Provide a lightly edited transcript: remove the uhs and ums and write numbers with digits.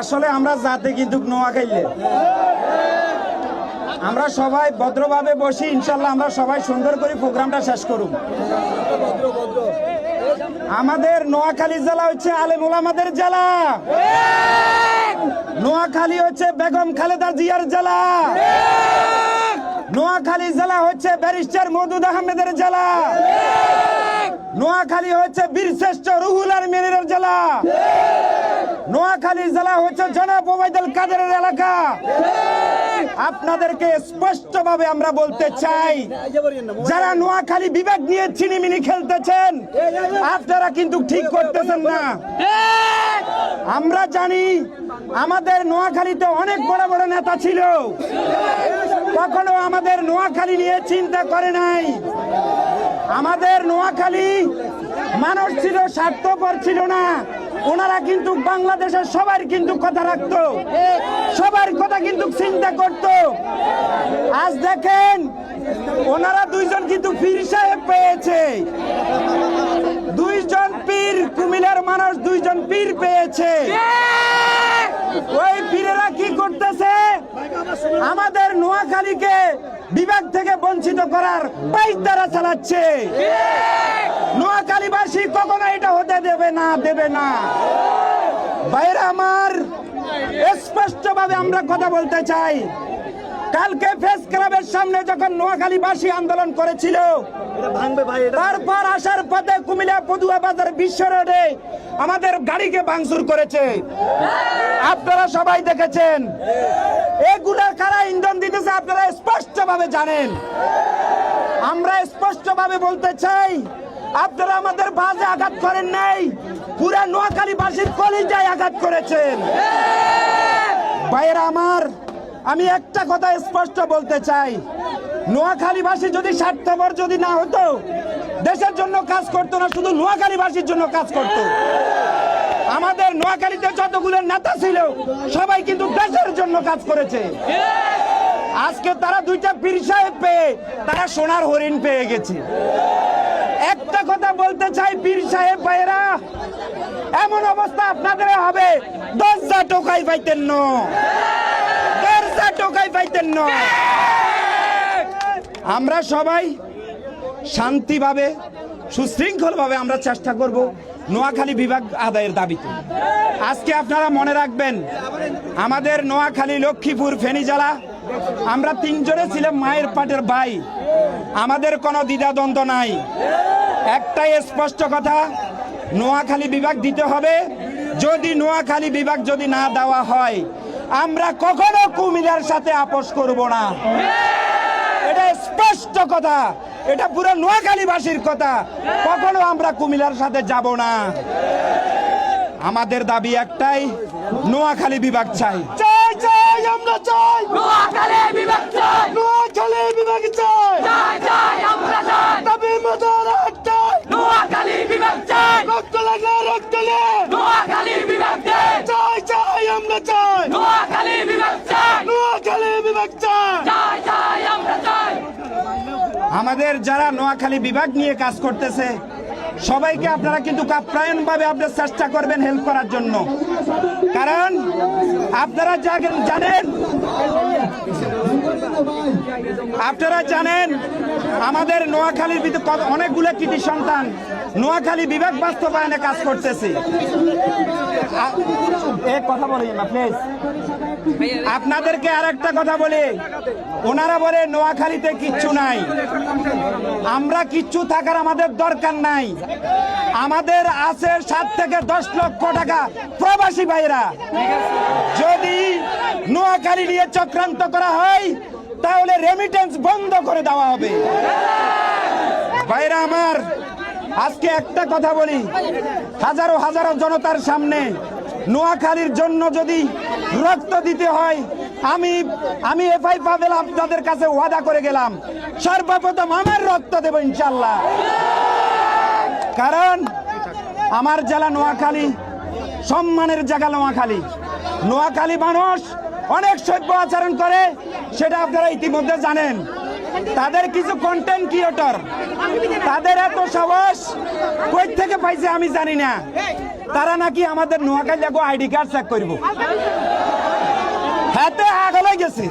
আসলে আমরা যাতে কিন্তু নোয়াখাইলে আমরা সবাই ভদ্রভাবে বসি, ইনশাল্লাহ আমরা সবাই সুন্দর করে প্রোগ্রামটা শেষ করুন। আমাদের নোয়াখালী জেলা হচ্ছে আলেম ওলামাদের জেলা, নোয়াখালী হচ্ছে বেগম খালেদা জিয়ার জেলা, নোয়াখালী জেলা হচ্ছে ব্যারিস্টার মওদুদ আহমেদের জেলা, নোয়াখালী হচ্ছে বীরশ্রেষ্ঠ রুহুল আমিনের জেলা, নোয়াখালী জেলা হচ্ছে জনাব ওবায়দুল কাদেরের এলাকা। আপনাদেরকে স্পষ্টভাবে আমরা বলতে চাই, যারা নোয়াখালী বিভাগ নিয়ে ছিনিমিনি খেলতেছেন আপনারা কিন্তু ঠিক করতেছেন না। আমরা জানি আমাদের নোয়াখালীতে অনেক বড় বড় নেতা ছিল, কখনো আমাদের নোয়াখালী নিয়ে চিন্তা করে নাই। আমাদের নোয়াখালী মানুষ ছিল, স্বার্থপর ছিল না। ওনারা কিন্তু বাংলাদেশের সবার কিন্তু কথা রাখতো, সবার কথা কিন্তু চিন্তা করত। আজ দেখেন ওনারা দুইজন কিন্তু পীর সাহেব পেয়েছে, দুইজন পীর, কুমিল্লার মানুষ দুইজন পীর পেয়েছে। ওই পীরেরা কি করতেছে? আমাদের নোয়াখালীকে বিভাগ থেকে বঞ্চিত করার পায়তারা চালাচ্ছে। নোয়াখালীবাসী কখনো এটা হতে দেবে না, দেবে না। ভাইরা আমার, স্পষ্টভাবে আমরা কথা বলতে চাই। কালকে প্রেস ক্লাবের সামনে যখন নোয়াখালীবাসী আন্দোলন করেছিল, তারপর আসার পথে কুমিল্লা পদুয়া বাজার বিশ্ব রোডে আমাদের গাড়িকে ভাঙচুর করেছে, আপনারা সবাই দেখেছেন। এগুলা কারা ইন্ধন দিতেছে আপনারা স্পষ্টভাবে জানেন। আমরা স্পষ্টভাবে বলতে চাই, আপনারা আমাদের বাজে আঘাত করেন নাই, পুরা নোয়াখালীবাসীর কলিজায় আঘাত করেছেন। ভাইয়েরা আমার, আমি একটা কথা স্পষ্ট বলতে চাই, নোয়াখালীবাসী যদি স্বার্থপর যদি না হতো, দেশের জন্য কাজ করতো না, শুধু নোয়াখালীবাসীর জন্য কাজ করত। আমাদের নোয়াখালীতে যতগুলো নেতা ছিল সবাই কিন্তু দেশের জন্য কাজ করেছে। আজকে তারা দুইটা পীর সাহেব পেয়ে তারা সোনার হরিণ পেয়ে গেছে। একটা কথা বলতে চাই, পীর সাহেব ভাইয়েরা, এমন অবস্থা আপনাদের হবে 10 টোকাই পাইতেন না, 10 টোকাই পাইতেন না। আমরা সবাই শান্তিভাবে সুশৃঙ্খলভাবে আমরা চেষ্টা করব নোয়াখালী বিভাগ আদায়ের দাবিতে। আজকে আপনারা মনে রাখবেন, আমাদের নোয়াখালী, লক্ষ্মীপুর, ফেনী জেলা, আমরা তিনজনে ছিলাম মায়ের পাটের ভাই, আমাদের কোনো দ্বিধাদ্বন্দ্ব নাই। একটাই স্পষ্ট কথা, নোয়াখালী বিভাগ দিতে হবে। যদি নোয়াখালী বিভাগ যদি না দেওয়া হয়, আমরা কখনো কুমিল্লার সাথে আপোষ করব না। এটা স্পষ্ট কথা, এটা পুরো নোয়াখালীবাসীর কথা। কখনো আমরা কুমিল্লার সাথে যাব না। আমাদের দাবি একটাই, নোয়াখালী বিভাগ চাই, চাই চাই, আমরা চাই নোয়াখালী বিভাগ, চাই নোয়াখালী বিভাগ, চাই চাই চাই, আমরা চাই দাবি মদার একটাই, নোয়াখালী বিভাগ চাই, রক্ত লাগলে রক্ত লে, নোয়াখালী বিভাগ চাই, চাই চাই, আমরা চাই নোয়াখালী বিভাগ, চাই নোয়াখালী বিভাগ, চাই চাই চাই, আমরা চাই। আমাদের যারা নোয়াখালী বিভাগ নিয়ে কাজ করতেছে সবাইকে আপনারা কিন্তু আপ্যায়নভাবে আপনারা চেষ্টা করবেন হেল্প করার জন্য। কারণ আপনারা জানেন আমাদের নোয়াখালীর ভিতরে অনেকগুলো কৃতি সন্তান নোয়াখালী বিভাগ বাস্তবায়নে কাজ করতেছে। কথা বলেন না প্লিজ। আপনাদেরকে আর একটা কথা বলি, ওনারা বলে নোয়াখালীতে কিচ্ছু নাই। আমরা কিচ্ছু থাকার আমাদের দরকার নাই। আমাদের আছে 7 থেকে 10 লক্ষ টাকা প্রবাসী ভাইরা। যদি নোয়াখালী নিয়ে চক্রান্ত করা হয় তাহলে রেমিটেন্স বন্ধ করে দেওয়া হবে। ভাইরা আমার, আজকে একটা কথা বলি, হাজারো হাজারো জনতার সামনে নোয়াখালীর জন্য যদি রক্ত দিতে হয়, আমি এফআই পাবেল আপনাদের কাছে ওয়াদা করে গেলাম, সর্বপ্রথম আমার রক্ত দেব ইনশাল্লাহ। কারণ আমার জেলা নোয়াখালী, সম্মানের জায়গা নোয়াখালী। নোয়াখালী মানুষ অনেক সভ্য আচরণ করে, সেটা আপনারা ইতিমধ্যে জানেন। তাদের কিছু কন্টেন্ট ক্রিয়েটর, তাদের এত সাহস কই থেকে পাইছে আমি জানি না, তারা নাকি আমাদের নোয়াখালী আইডি কার্ড চেক করবো। হাতে আগলে গেছে,